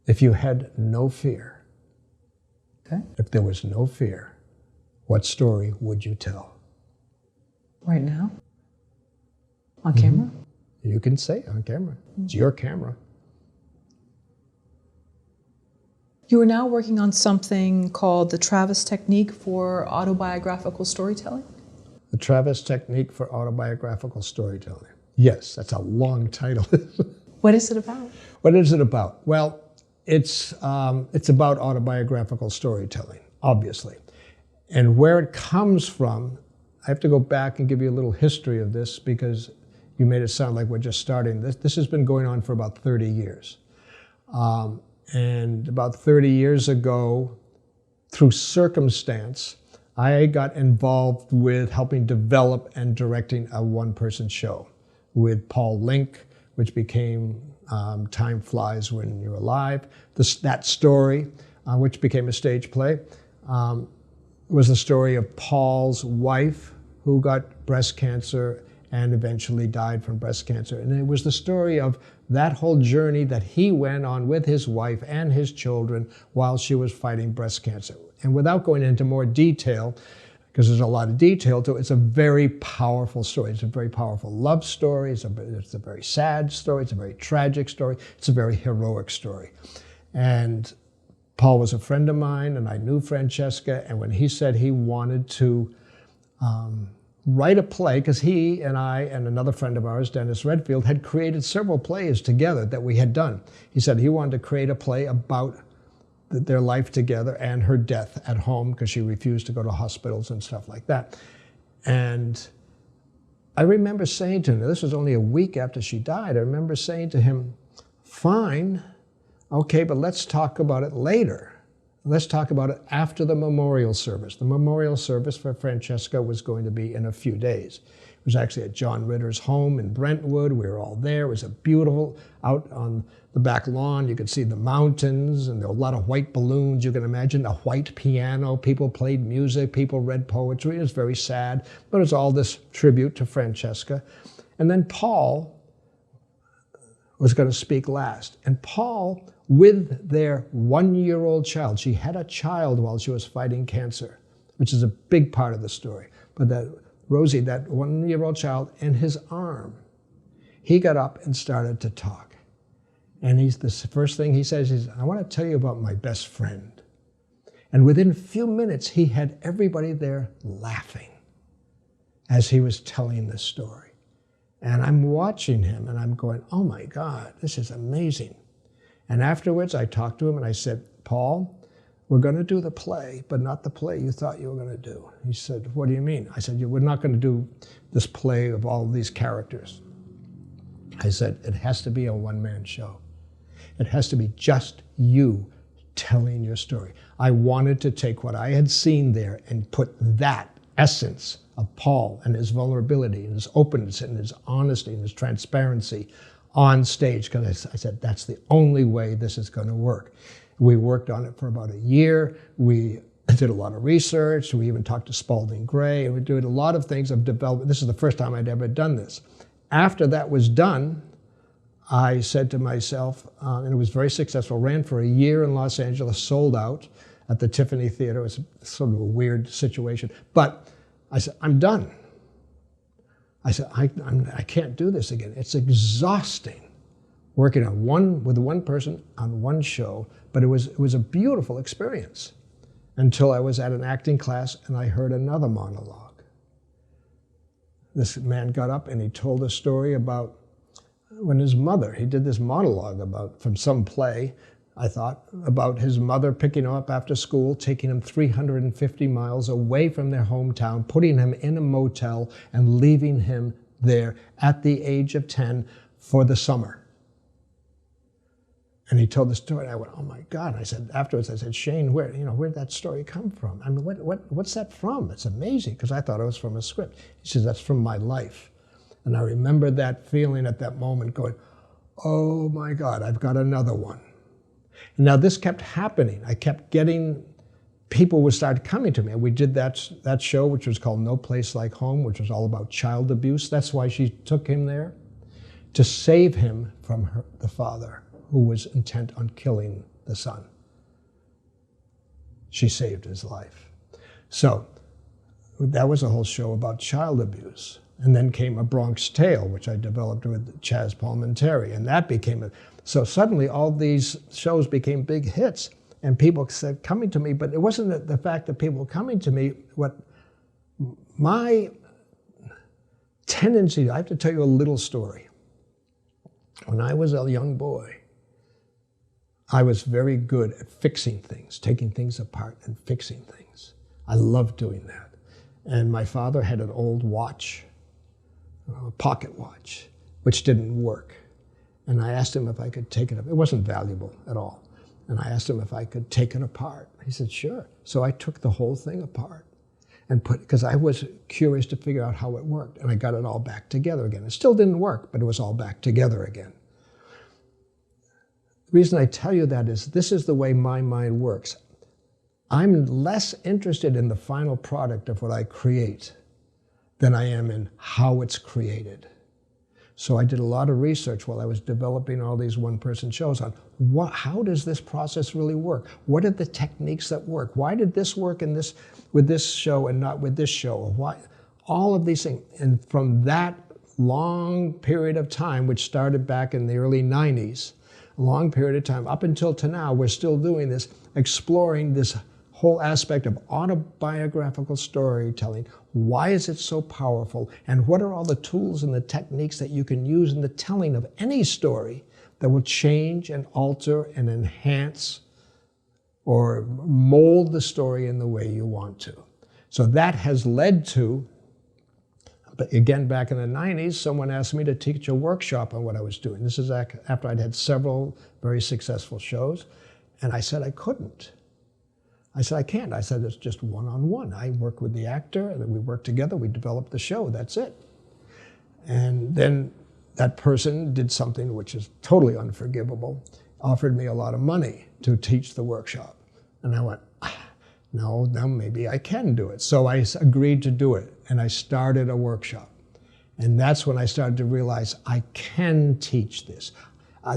If you had no fear, Okay. if there was no fear, what story would you tell? Right now? On camera? You can say it on camera. It's your camera. You are now working on something called the Travis Technique for Autobiographical Storytelling? The Travis Technique for Autobiographical Storytelling. Yes, that's a long title. What is it about? What is it about? Well, it's about autobiographical storytelling, obviously. And where it comes from, I have to go back and give you a little history of this because you made it sound like we're just starting. This has been going on for about 30 years. And about 30 years ago, through circumstance, I got involved with helping develop and directing a one-person show with Paul Link, which became Time Flies When You're Alive. That story, which became a stage play, was the story of Paul's wife who got breast cancer and eventually died from breast cancer. And it was the story of that whole journey that he went on with his wife and his children while she was fighting breast cancer. And without going into more detail, because there's a lot of detail to it, it's a very powerful story. It's a very powerful love story. It's a very sad story. It's a very tragic story. It's a very heroic story. And Paul was a friend of mine, and I knew Francesca, and when he said he wanted to write a play, because he and I and another friend of ours, Dennis Redfield, had created several plays together that we had done. He said he wanted to create a play about their life together and her death at home because she refused to go to hospitals and stuff like that. And I remember saying to him, this was only a week after she died, I remember saying to him, fine, okay, but let's talk about it later. Let's talk about it after the memorial service. The memorial service for Francesca was going to be in a few days. It was actually at John Ritter's home in Brentwood. We were all there. It was a beautiful, out on the back lawn, you could see the mountains, and there were a lot of white balloons. You can imagine a white piano. People played music. People read poetry. It was very sad, but it was all this tribute to Francesca. And then Paul was going to speak last. And Paul, with their one-year-old child, she had a child while she was fighting cancer, which is a big part of the story. But that Rosie, that one-year-old child, in his arm, he got up and started to talk. And the first thing he says is, I want to tell you about my best friend. And within a few minutes, he had everybody there laughing as he was telling this story. And I'm watching him and I'm going, oh my God, this is amazing. And afterwards, I talked to him and I said, Paul, we're going to do the play, but not the play you thought you were going to do. He said, what do you mean? I said, we're not going to do this play of all these characters. I said, it has to be a one-man show. It has to be just you telling your story. I wanted to take what I had seen there and put that essence of Paul and his vulnerability and his openness and his honesty and his transparency on stage, because I said, that's the only way this is going to work. We worked on it for about a year. We did a lot of research. We even talked to Spalding Gray, and we did a lot of things of development. This is the first time I'd ever done this. After that was done, I said to myself, and it was very successful, ran for a year in Los Angeles, sold out at the Tiffany Theater. It was sort of a weird situation. But I said, I'm done. I said, I can't do this again. It's exhausting working on with one person on one show, but it was a beautiful experience until I was at an acting class and I heard another monologue. This man got up and he told a story about when his mother, he did this monologue from some play, I thought, about his mother picking him up after school, taking him 350 miles away from their hometown, putting him in a motel and leaving him there at the age of 10 for the summer. And he told the story, and I went, oh my God. I said, afterwards, I said, Shane, where'd that story come from? I mean, what's that from? It's amazing, because I thought it was from a script. He says, that's from my life. And I remember that feeling at that moment going, oh my God, I've got another one. And now this kept happening. I kept getting, people would start coming to me. And we did that show, which was called No Place Like Home, which was all about child abuse. That's why she took him there, to save him from the father, who was intent on killing the son. She saved his life. So that was a whole show about child abuse. And then came A Bronx Tale, which I developed with Chaz Palminteri, and that became a... So suddenly all these shows became big hits, and people said, coming to me, but it wasn't the fact that people were coming to me. What my tendency, I have to tell you a little story. When I was a young boy, I was very good at fixing things, taking things apart and fixing things. I loved doing that. And my father had an old watch, a pocket watch, which didn't work. And I asked him if I could take it up. It wasn't valuable at all. And I asked him if I could take it apart. He said, sure. So I took the whole thing apart and because I was curious to figure out how it worked. And I got it all back together again. It still didn't work, but it was all back together again. The reason I tell you that is this is the way my mind works. I'm less interested in the final product of what I create than I am in how it's created. So I did a lot of research while I was developing all these one-person shows on how does this process really work? What are the techniques that work? Why did this work with this show and not with this show? Or why? All of these things. And from that long period of time, which started back in the early 90s, a long period of time, up until to now, we're still doing this, exploring this whole aspect of autobiographical storytelling. Why is it so powerful? And what are all the tools and the techniques that you can use in the telling of any story that will change and alter and enhance or mold the story in the way you want to? So that has led to, but again, back in the 90s, someone asked me to teach a workshop on what I was doing. This is after I'd had several very successful shows. And I said I couldn't. I said, I can't. I said, it's just one-on-one. I work with the actor, and then we work together, we develop the show, that's it. And then that person did something which is totally unforgivable, offered me a lot of money to teach the workshop. And I went, no, now maybe I can do it. So I agreed to do it, and I started a workshop. And that's when I started to realize I can teach this.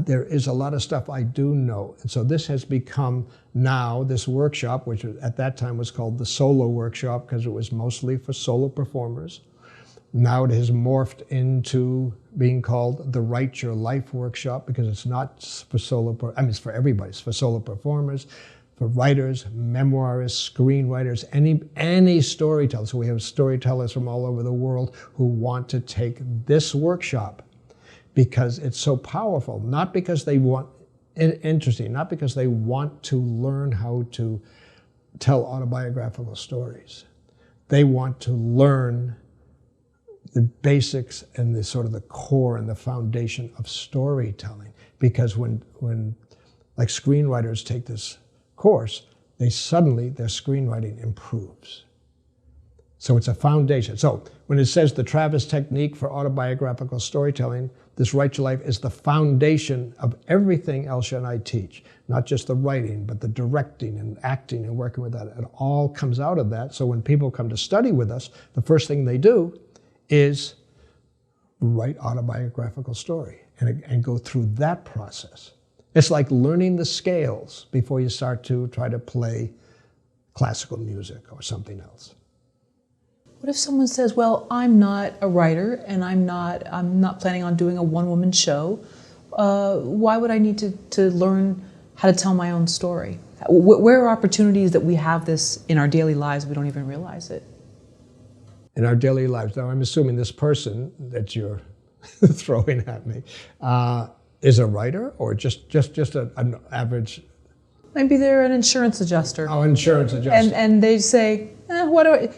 There is a lot of stuff I do know. And so this has become now this workshop, which at that time was called the solo workshop because it was mostly for solo performers. Now it has morphed into being called the Write Your Life workshop because it's not for it's for everybody. It's for solo performers, for writers, memoirists, screenwriters, any storyteller. So we have storytellers from all over the world who want to take this workshop because it's so powerful, not because they want interesting, not because they want to learn how to tell autobiographical stories. They want to learn the basics and the sort of the core and the foundation of storytelling. Because when like screenwriters take this course, their screenwriting improves. So it's a foundation. So when it says the Travis technique for autobiographical storytelling, this Write Your Life is the foundation of everything Elsha and I teach. Not just the writing, but the directing and acting and working with that. It all comes out of that. So when people come to study with us, the first thing they do is write autobiographical story and go through that process. It's like learning the scales before you start to try to play classical music or something else. What if someone says, well, I'm not a writer and I'm not planning on doing a one-woman show. Why would I need to learn how to tell my own story? Where are opportunities that we have this in our daily lives, we don't even realize it? In our daily lives. Now, I'm assuming this person that you're throwing at me is a writer or just an average? Maybe they're an insurance adjuster. Oh, insurance adjuster. And they say,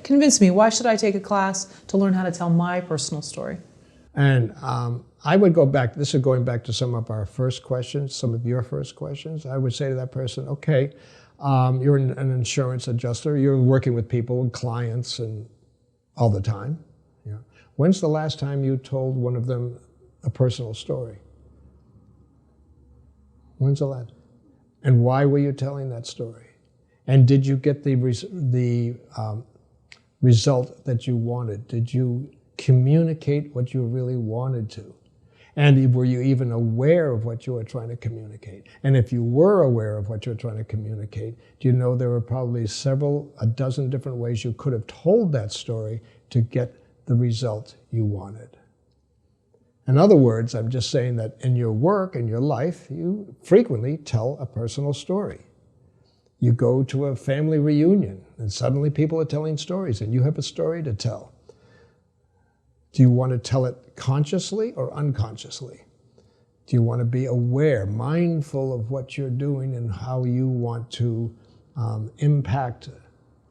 convince me, why should I take a class to learn how to tell my personal story? And I would go back, this is going back to some of our first questions, some of your first questions. I would say to that person, okay, you're an insurance adjuster, you're working with people and clients and all the time. Yeah. When's the last time you told one of them a personal story? When's the last? And why were you telling that story? And did you get the result that you wanted? Did you communicate what you really wanted to? And were you even aware of what you were trying to communicate? And if you were aware of what you were trying to communicate, do you know there were probably a dozen different ways you could have told that story to get the result you wanted? In other words, I'm just saying that in your work, in your life, you frequently tell a personal story. You go to a family reunion, and suddenly people are telling stories, and you have a story to tell. Do you want to tell it consciously or unconsciously? Do you want to be aware, mindful of what you're doing and how you want to impact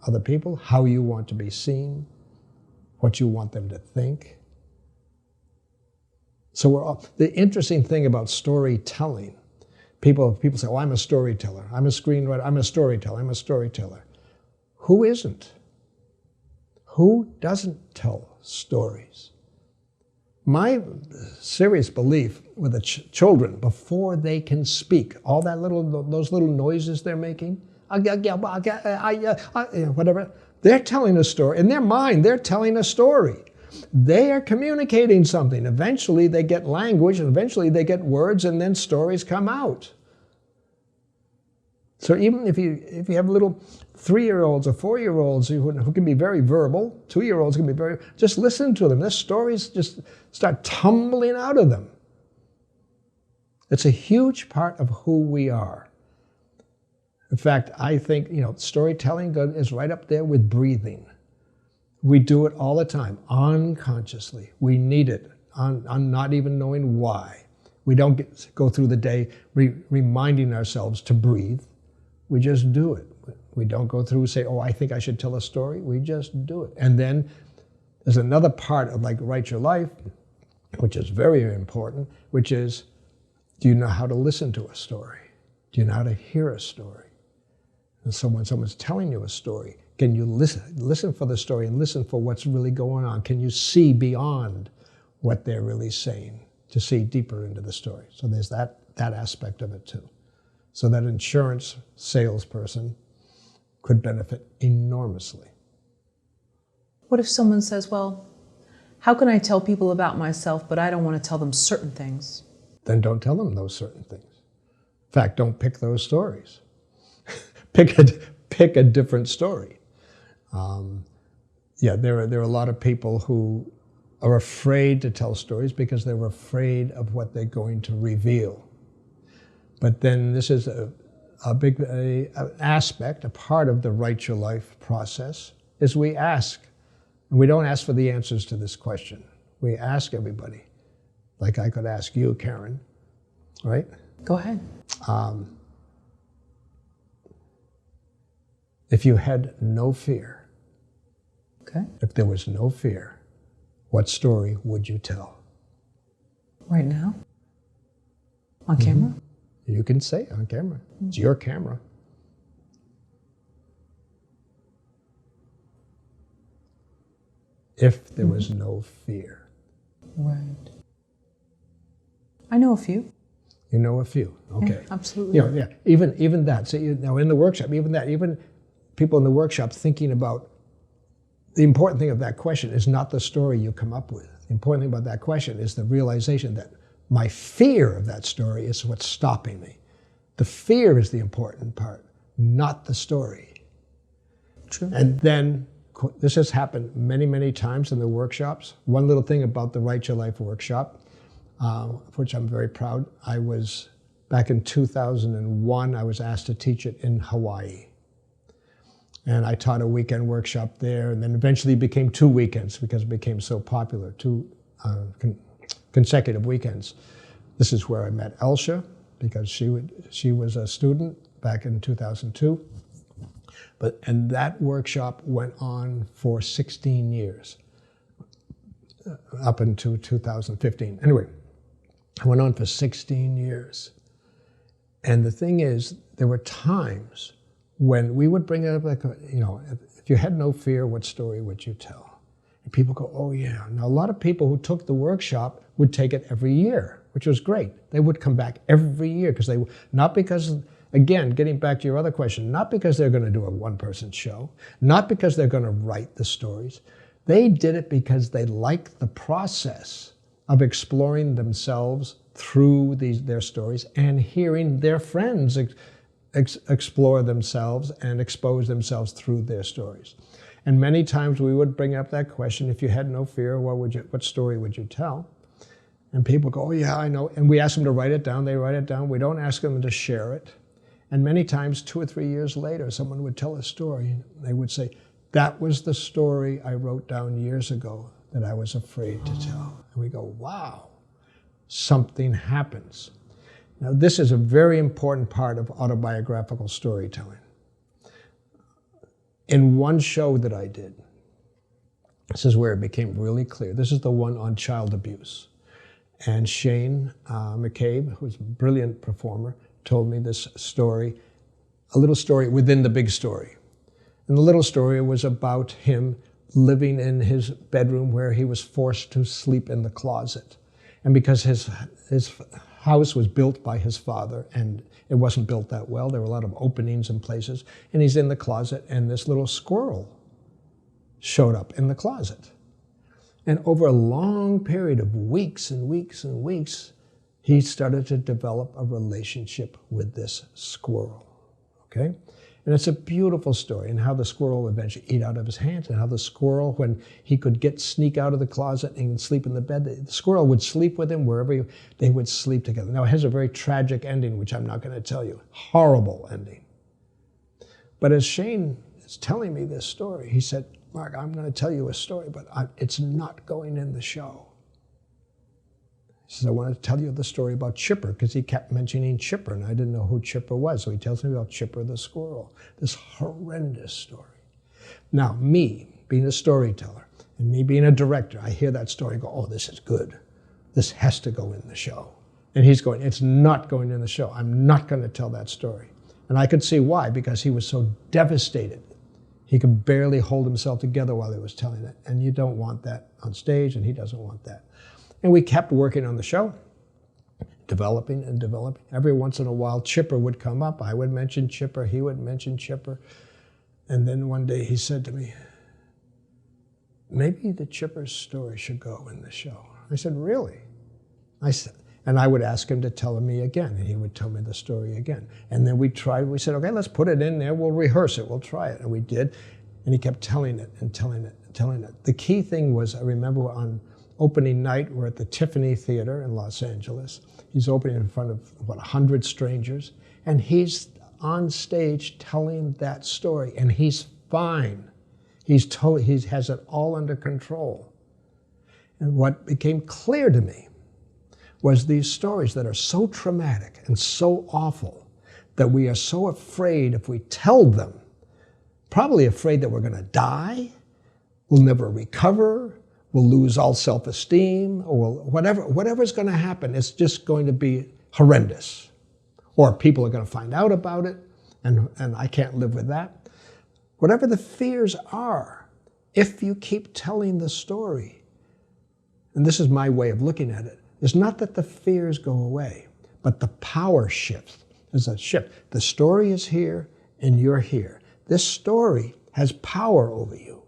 other people, how you want to be seen, what you want them to think? So the interesting thing about storytelling, people say, oh, I'm a storyteller, I'm a screenwriter, I'm a storyteller, I'm a storyteller. Who isn't? Who doesn't tell stories? My serious belief with the children, before they can speak, all those little noises they're making, whatever, they're telling a story. In their mind, they're telling a story. They are communicating something. Eventually they get language, and eventually they get words, and then stories come out. So even if you have little 3-year-olds or 4-year-olds who can be very verbal, 2-year-olds can be just listen to them. Their stories just start tumbling out of them. It's a huge part of who we are. In fact, I think, storytelling is right up there with breathing. We do it all the time, unconsciously. We need it, on not even knowing why. We don't go through the day reminding ourselves to breathe. We just do it. We don't go through and say, oh, I think I should tell a story. We just do it. And then there's another part of Write Your Life, which is very important, which is, do you know how to listen to a story? Do you know how to hear a story? And so when someone's telling you a story, can you listen for the story and listen for what's really going on? Can you see beyond what they're really saying to see deeper into the story? So there's that aspect of it too. So that insurance salesperson could benefit enormously. What if someone says, well, how can I tell people about myself, but I don't want to tell them certain things? Then don't tell them those certain things. In fact, don't pick those stories. Pick a different story. There are a lot of people who are afraid to tell stories because they're afraid of what they're going to reveal. But then this is a big aspect, a part of the Write Your Life process, is we ask. And we don't ask for the answers to this question. We ask everybody. Like I could ask you, Karen, right? Go ahead. If you had no fear, okay. If there was no fear, what story would you tell? Right now? On camera? You can say it on camera. It's your camera. If there was no fear. Right. I know a few. You know a few. Okay. Yeah, absolutely. Even that. So now in the workshop, even people in the workshop thinking about the important thing of that question is not the story you come up with. The important thing about that question is the realization that my fear of that story is what's stopping me. The fear is the important part, not the story. True. And then this has happened many, many times in the workshops. One little thing about the Write Your Life workshop, of which I'm very proud, back in 2001, I was asked to teach it in Hawaii. And I taught a weekend workshop there, and then eventually it became 2 weekends because it became so popular, 2 consecutive weekends. This is where I met Elsha, because she was a student back in 2002. And that workshop went on for 16 years, up until 2015. Anyway, it went on for 16 years. And the thing is, there were times when we would bring it up, if you had no fear, what story would you tell? And people go, oh yeah. Now, a lot of people who took the workshop would take it every year, which was great. They would come back every year not because, again, getting back to your other question, not because they're going to do a one-person show, not because they're going to write the stories. They did it because they liked the process of exploring themselves through their stories and hearing their friends explore themselves and expose themselves through their stories. And many times we would bring up that question, if you had no fear, what story would you tell? And people go, oh yeah, I know. And we ask them to write it down, they write it down. We don't ask them to share it. And many times, 2 or 3 years later, someone would tell a story. They would say, that was the story I wrote down years ago that I was afraid to tell. And we go, wow, something happens. Now, this is a very important part of autobiographical storytelling. In one show that I did, this is where it became really clear. This is the one on child abuse. And Shane McCabe, who's a brilliant performer, told me this story, a little story within the big story. And the little story was about him living in his bedroom where he was forced to sleep in the closet. And because his house was built by his father, and it wasn't built that well, there were a lot of openings and places, and he's in the closet, and this little squirrel showed up in the closet. And over a long period of weeks and weeks and weeks, he started to develop a relationship with this squirrel, okay? And it's a beautiful story, and how the squirrel would eventually eat out of his hands, and how the squirrel, when he could sneak out of the closet and sleep in the bed, the squirrel would sleep with him wherever they would sleep together. Now, it has a very tragic ending, which I'm not going to tell you. Horrible ending. But as Shane is telling me this story, he said, Mark, I'm going to tell you a story, but it's not going in the show. He says, I want to tell you the story about Chipper, because he kept mentioning Chipper, and I didn't know who Chipper was. So he tells me about Chipper the squirrel, this horrendous story. Now, me being a storyteller, and me being a director, I hear that story and go, oh, this is good. This has to go in the show. And he's going, it's not going in the show. I'm not going to tell that story. And I could see why, because he was so devastated. He could barely hold himself together while he was telling it. And you don't want that on stage, and he doesn't want that. And we kept working on the show, developing and developing. Every once in a while, Chipper would come up. I would mention Chipper. He would mention Chipper. And then one day he said to me, maybe the Chipper's story should go in the show. I said, really? I said, and I would ask him to tell me again, and he would tell me the story again. And then we said, okay, let's put it in there. We'll rehearse it. We'll try it. And we did. And he kept telling it and telling it and telling it. The key thing was, I remember on opening night, we're at the Tiffany Theater in Los Angeles. He's opening in front of, 100 strangers. And he's on stage telling that story. And he's fine. He has it all under control. And what became clear to me was these stories that are so traumatic and so awful that we are so afraid if we tell them, probably afraid that we're going to die, we'll never recover, we'll lose all self-esteem, or whatever's going to happen, it's just going to be horrendous. Or people are going to find out about it, and I can't live with that. Whatever the fears are, if you keep telling the story, and this is my way of looking at it, it's not that the fears go away, but the power shifts. There's a shift. The story is here, and you're here. This story has power over you.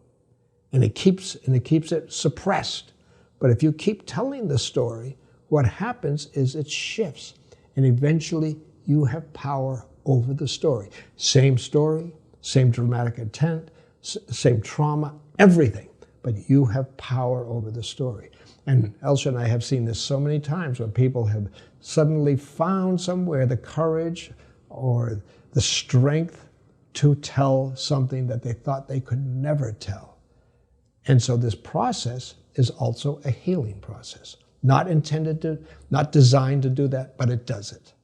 And it keeps it suppressed. But if you keep telling the story, what happens is it shifts. And eventually you have power over the story. Same story, same dramatic intent, same trauma, everything. But you have power over the story. And Elsa and I have seen this so many times when people have suddenly found somewhere the courage or the strength to tell something that they thought they could never tell. And so this process is also a healing process. Not designed to do that, but it does it.